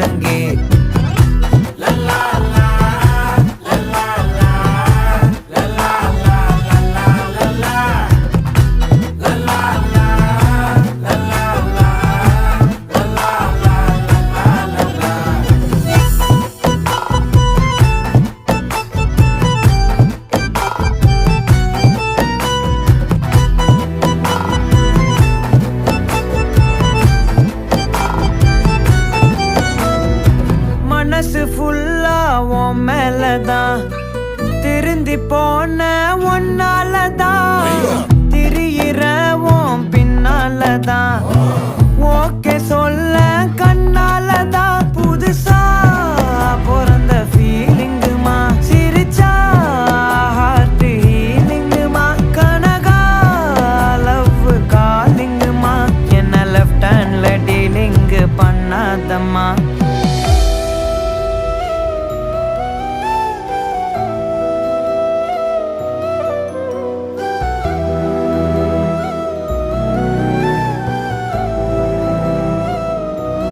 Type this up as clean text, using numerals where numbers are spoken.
ஒழுங்கே. மனசு ஃபுல்லா உன் மேலதான், திருந்தி போன ஒன்னாலதான், திரியிற உன் பின்னாலதான், ஓகே சொல்ல கண்ணாலதான். புதுசா பிறந்த ஃபீலிங்குமா, சிரிச்சா ஹார்ட் ஹீலிங்குமா, கனகா லவ் காலிங்குமா, என்ன லெஃப்ட் ஹேண்ட்ல டீலிங் பண்ணாதம்மா.